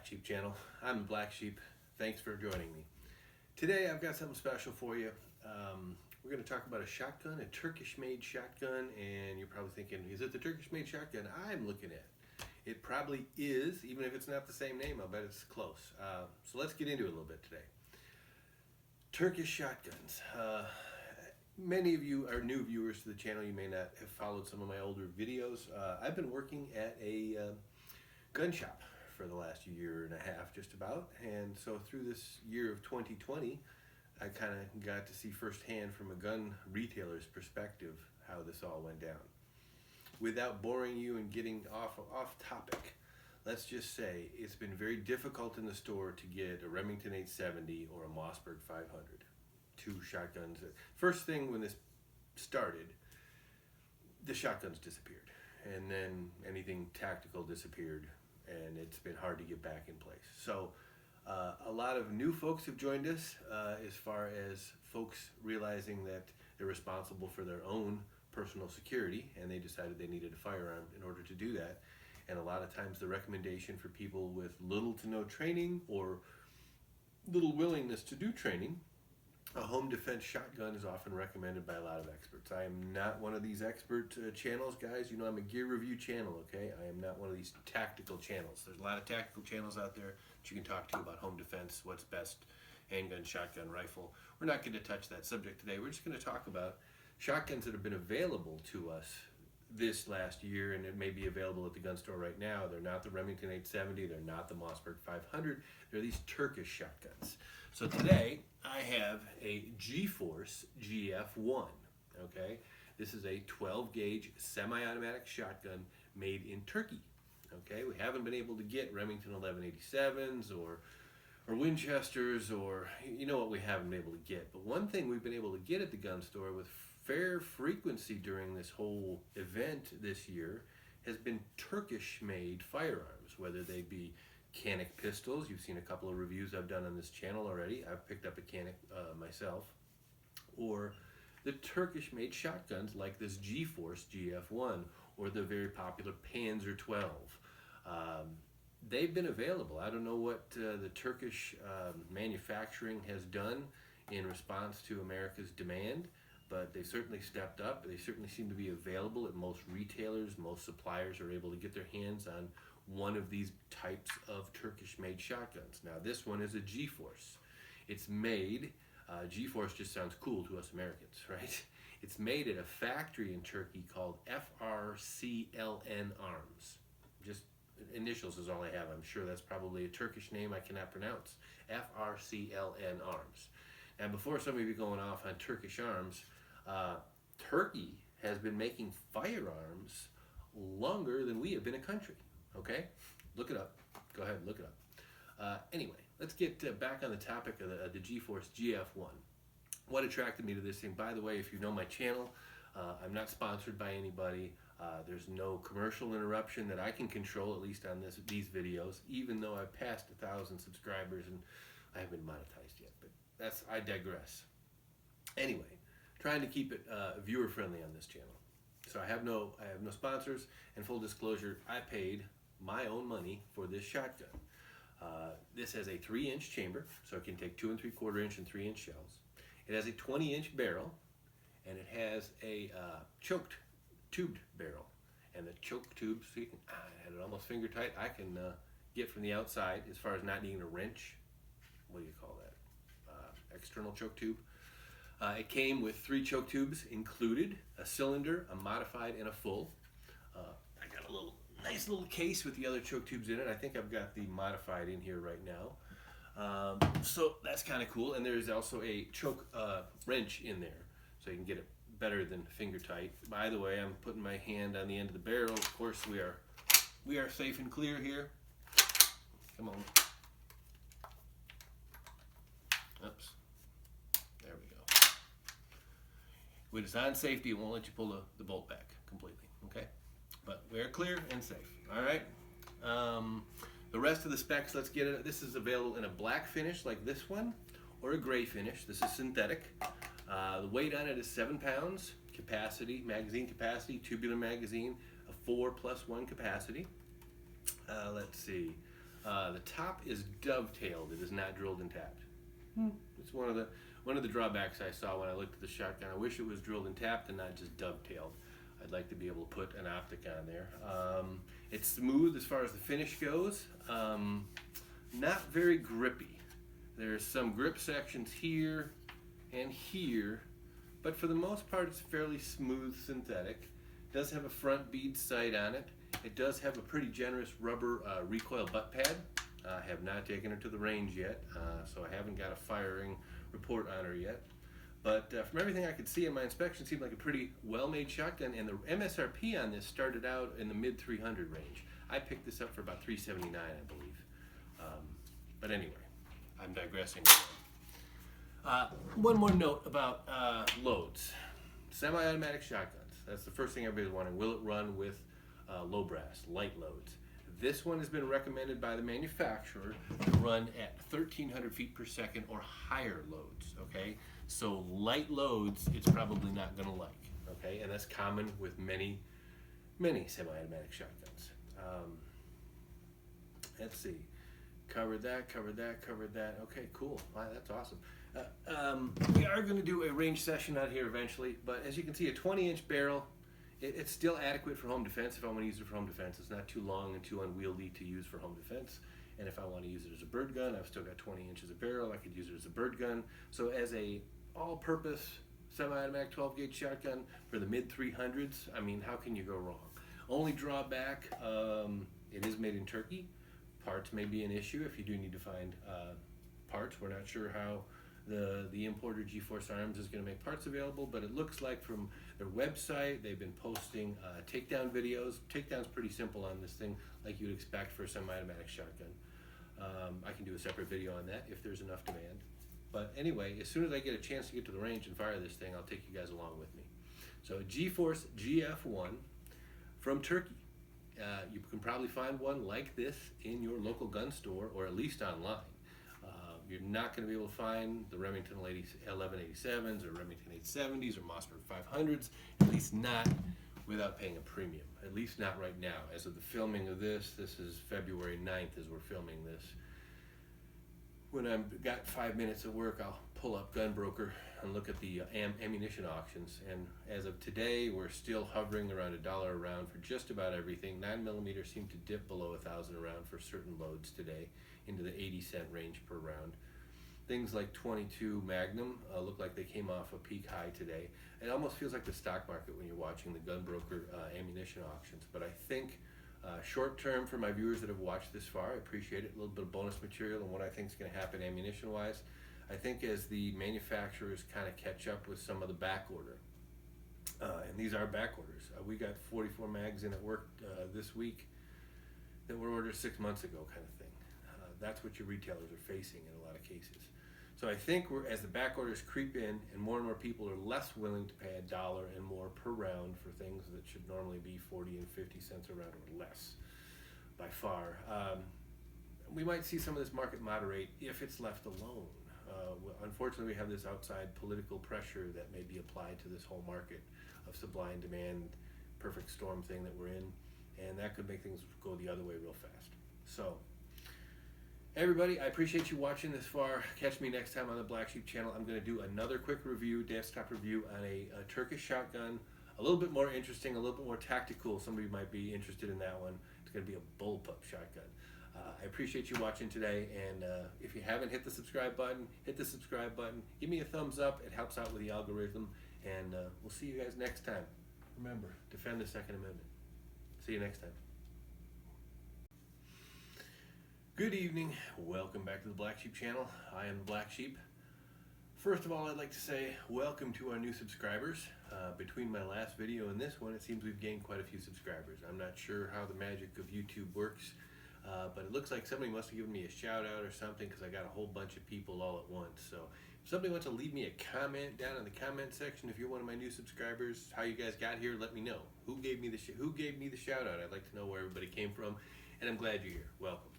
Blacksheep channel. I'm the Blacksheep. Thanks for joining me. Today I've got something special for you. We're going to talk about a shotgun, a Turkish made shotgun, and you're probably thinking, is it the Turkish made shotgun I'm looking at? It probably is, even if it's not the same name. I'll bet it's close. So let's get into it a little bit today. Turkish shotguns. Many of you are new viewers to the channel. You may not have followed some of my older videos. I've been working at a gun shop for the last year and a half, just about. And so through this year of 2020, I kind of got to see firsthand from a gun retailer's perspective how this all went down. Without boring you and getting off topic, let's just say it's been very difficult in the store to get a Remington 870 or a Mossberg 500. Two shotguns. First thing when this started, the shotguns disappeared. And then anything tactical disappeared. And it's been hard to get back in place. So a lot of new folks have joined us as far as folks realizing that they're responsible for their own personal security, and they decided they needed a firearm in order to do that. And a lot of times the recommendation for people with little to no training or little willingness to do training, a home defense shotgun is often recommended by a lot of experts. I am not one of these expert channels, guys. You know, I'm a gear review channel, okay? I am not one of these tactical channels. There's a lot of tactical channels out there that you can talk to about home defense, what's best, handgun, shotgun, rifle. We're not going to touch that subject today. We're just going to talk about shotguns that have been available to us this last year, and it may be available at the gun store right now. They're not the Remington 870. They're not the Mossberg 500. They're these Turkish shotguns. So today I have a G-Force GF-1. Okay, this is a 12 gauge semi-automatic shotgun made in Turkey. Okay, we haven't been able to get Remington 1187s or Winchesters, or you know what we haven't been able to get. But one thing we've been able to get at the gun store with fair frequency during this whole event this year has been Turkish made firearms, whether they be Canik pistols. You've seen a couple of reviews I've done on this channel already. I've picked up a Canik myself. Or the Turkish made shotguns like this G-Force GF-1 or the very popular Panzer 12. They've been available. I don't know what the Turkish manufacturing has done in response to America's demand, but they certainly stepped up. They certainly seem to be available at most retailers. Most suppliers are able to get their hands on one of these types of Turkish-made shotguns. Now, this one is a G-Force. It's made, G-Force just sounds cool to us Americans, right? It's made at a factory in Turkey called FRCLN Arms. Just initials is all I have. I'm sure that's probably a Turkish name I cannot pronounce. FRCLN Arms. Now, before some of you going off on Turkish arms, Turkey has been making firearms longer than we have been a country. Okay? Look it up. Go ahead and look it up. Anyway, let's get back on the topic of the G-Force GF-1. What attracted me to this thing? By the way, if you know my channel, I'm not sponsored by anybody. There's no commercial interruption that I can control, at least on these videos, even though I've passed 1,000 subscribers and I haven't been monetized yet. But I digress. Anyway, trying to keep it viewer friendly on this channel. So I have no sponsors, and full disclosure, I paid my own money for this shotgun. This has a 3-inch chamber, so it can take 2 3/4 inch and 3-inch shells. It has a 20-inch barrel, and it has a choked tubed barrel. And the choke tubes, so you can, I had it almost finger tight. I can get from the outside as far as not needing a wrench. What do you call that? External choke tube. It came with 3 choke tubes included, a cylinder, a modified, and a full. I got a nice little case with the other choke tubes in it. I think I've got the modified in here right now. So that's kind of cool. And there's also a choke wrench in there, so you can get it better than finger tight. By the way, I'm putting my hand on the end of the barrel. Of course, we are safe and clear here. Come on. Oops. There we go. When it's on safety, it won't let you pull the bolt back completely, okay? But we're clear and safe, all right? The rest of the specs, let's get it. This is available in a black finish like this one, or a gray finish. This is synthetic. The weight on it is 7 pounds. Capacity, magazine capacity, tubular magazine, a 4+1 capacity. Let's see. The top is dovetailed. It is not drilled and tapped. It's one of the drawbacks I saw when I looked at the shotgun. I wish it was drilled and tapped and not just dovetailed. I'd like to be able to put an optic on there. It's smooth as far as the finish goes. Not very grippy. There's some grip sections here and here, but for the most part it's fairly smooth synthetic. It does have a front bead sight on it. It does have a pretty generous rubber recoil butt pad. I have not taken her to the range yet, so I haven't got a firing report on her yet. But from everything I could see in my inspection, it seemed like a pretty well-made shotgun, and the MSRP on this started out in the mid-300 range. I picked this up for about $379, I believe. But anyway, I'm digressing. One more note about loads. Semi-automatic shotguns. That's the first thing everybody's wondering. Will it run with low brass, light loads? This one has been recommended by the manufacturer to run at 1,300 feet per second or higher loads, okay? So light loads, it's probably not gonna like, okay? And that's common with many semi-automatic shotguns. Let's see, covered that. Okay, cool, wow, that's awesome. We are gonna do a range session out here eventually, but as you can see, a 20-inch barrel, it's still adequate for home defense if I want to use it for home defense. It's not too long and too unwieldy to use for home defense. And if I want to use it as a bird gun, I've still got 20 inches of barrel. I could use it as a bird gun. So as a all-purpose semi-automatic 12-gauge shotgun for the mid-300s, I mean, how can you go wrong? Only drawback, it is made in Turkey. Parts may be an issue if you do need to find parts. We're not sure how the importer G-Force Arms is going to make parts available, but it looks like from their website they've been posting takedown videos. Takedown's pretty simple on this thing, like you'd expect for a semi-automatic shotgun. I can do a separate video on that if there's enough demand. But anyway, as soon as I get a chance to get to the range and fire this thing, I'll take you guys along with me. So G-Force GF-1 from Turkey. You can probably find one like this in your local gun store or at least online. You're not going to be able to find the Remington 1187s or Remington 870s or Mossberg 500s, at least not without paying a premium. At least not right now. As of the filming of this is February 9th as we're filming this. When I've got 5 minutes of work, I'll pull up Gunbroker and look at the ammunition auctions. And as of today, we're still hovering around $1 a round for just about everything. 9mm seem to dip below 1,000 a round for certain loads today, into the 80-cent range per round. Things like 22 Magnum look like they came off a peak high today. It almost feels like the stock market when you're watching the Gunbroker ammunition auctions. But I think short term, for my viewers that have watched this far, I appreciate it. A little bit of bonus material on what I think is going to happen ammunition-wise. I think as the manufacturers kind of catch up with some of the back order, and these are back orders. We got 44 mags in at work this week that were ordered 6 months ago, kind of thing. That's what your retailers are facing in a lot of cases. So I think as the back orders creep in and more people are less willing to pay $1 and more per round for things that should normally be 40 and 50 cents a round or less, by far, we might see some of this market moderate if it's left alone. Unfortunately, we have this outside political pressure that may be applied to this whole market of supply and demand, perfect storm thing that we're in, and that could make things go the other way real fast. So, everybody, I appreciate you watching this far. Catch me next time on the Blacksheep channel. I'm going to do another quick review, desktop review on a Turkish shotgun. A little bit more interesting, a little bit more tactical. Somebody might be interested in that one. It's going to be a bullpup shotgun. I appreciate you watching today, and if you haven't hit the subscribe button, hit the subscribe button. Give me a thumbs up. It helps out with the algorithm, and we'll see you guys next time. Remember, defend the Second Amendment. See you next time. Good evening. Welcome back to the Blacksheep channel. I am the Blacksheep. First of all, I'd like to say welcome to our new subscribers. Between my last video and this one, it seems we've gained quite a few subscribers. I'm not sure how the magic of YouTube works, but it looks like somebody must have given me a shout out or something, because I got a whole bunch of people all at once. So if somebody wants to leave me a comment down in the comment section, if you're one of my new subscribers, how you guys got here, let me know. Who gave me the shout out? I'd like to know where everybody came from, and I'm glad you're here. Welcome.